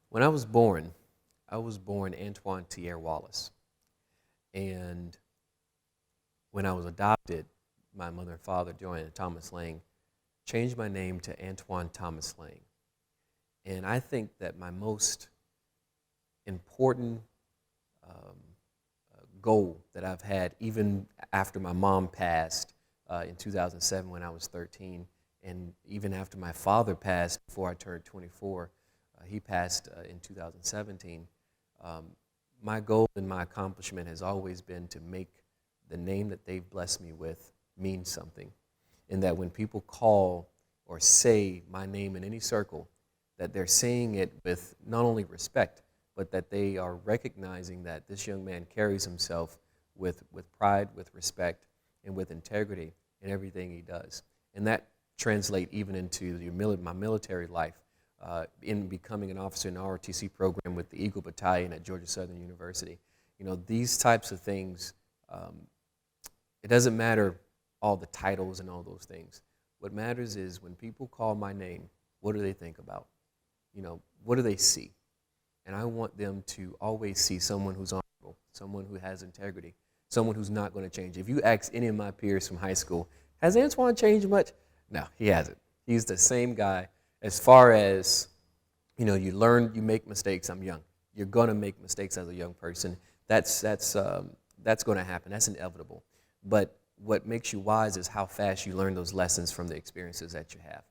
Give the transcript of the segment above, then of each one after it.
When I was born Antwan Tierre Wallace. And when I was adopted, my mother and father, Joanne Thomas Lang, changed my name to Antwan Thomas Lang. And I think that my most important um, goal that I've had, even after my mom passed in 2007 when I was 13, and even after my father passed before I turned 24, he passed in 2017. Um, my goal and my accomplishment has always been to make the name that they've blessed me with mean something. And that when people call or say my name in any circle, that they're saying it with not only respect, but that they are recognizing that this young man carries himself with pride, with respect, and with integrity in everything he does. And that translates even into my military life, in becoming an officer in the ROTC program with the Eagle Battalion at Georgia Southern University. You know, these types of things, it doesn't matter all the titles and all those things. What matters is when people call my name, what do they think about? You know, what do they see? And I want them to always see someone who's honorable, someone who has integrity, someone who's not going to change. If you ask any of my peers from high school, has Antwan changed much? No, he hasn't. He's the same guy. As far as, you know, you learn, you make mistakes. I'm young. You're going to make mistakes as a young person. That's going to happen. That's inevitable. But what makes you wise is how fast you learn those lessons from the experiences that you have.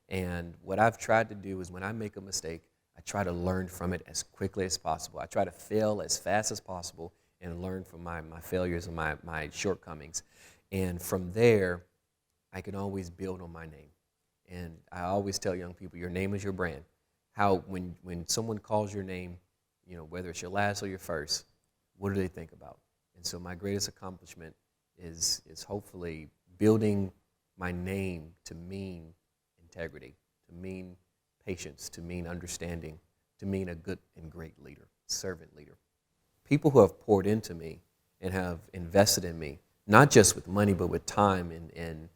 And what I've tried to do is when I make a mistake, I try to learn from it as quickly as possible. I try to fail as fast as possible and learn from my failures and my shortcomings. And from there, I can always build on my name. And I always tell young people, your name is your brand. How when someone calls your name, you know, whether it's your last or your first, what do they think about? And so my greatest accomplishment is hopefully building my name to mean integrity, to mean patience, to mean understanding, to mean a good and great leader, servant leader. People who have poured into me and have invested in me, not just with money, but with time and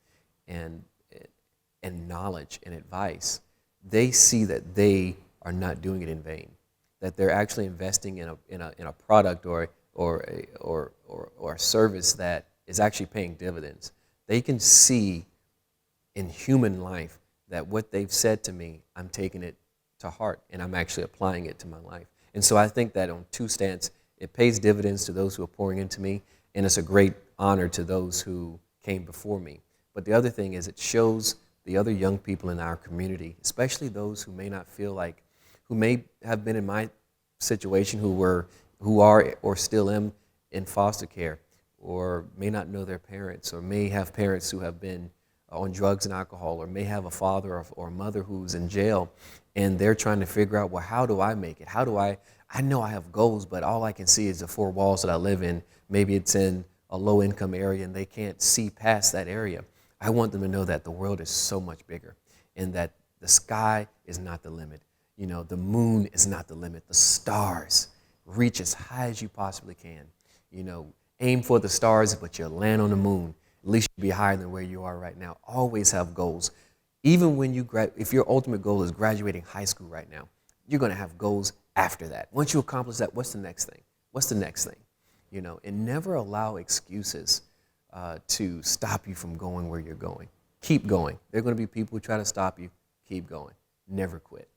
knowledge and advice, they see that they are not doing it in vain, that they're actually investing in a product or a service that is actually paying dividends. They can see in human life that what they've said to me, I'm taking it to heart and I'm actually applying it to my life. And so I think that on two stands, it pays dividends to those who are pouring into me, and it's a great honor to those who came before me. But the other thing is it shows the other young people in our community, especially those who may not feel like, who may have been in my situation, who are or still am in foster care, or may not know their parents, or may have parents who have been on drugs and alcohol, or may have a father or a mother who's in jail, and they're trying to figure out, well, how do I make it? How do I know I have goals, but all I can see is the four walls that I live in. Maybe it's in a low-income area, and they can't see past that area. I want them to know that the world is so much bigger, and that the sky is not the limit. You know, the moon is not the limit. The stars, reach as high as you possibly can. You know, aim for the stars, but you'll land on the moon. At least you'll be higher than where you are right now. Always have goals. Even when if your ultimate goal is graduating high school right now, you're going to have goals after that. Once you accomplish that, what's the next thing? What's the next thing? You know, and never allow excuses to stop you from going where you're going. Keep going. There are going to be people who try to stop you. Keep going. Never quit.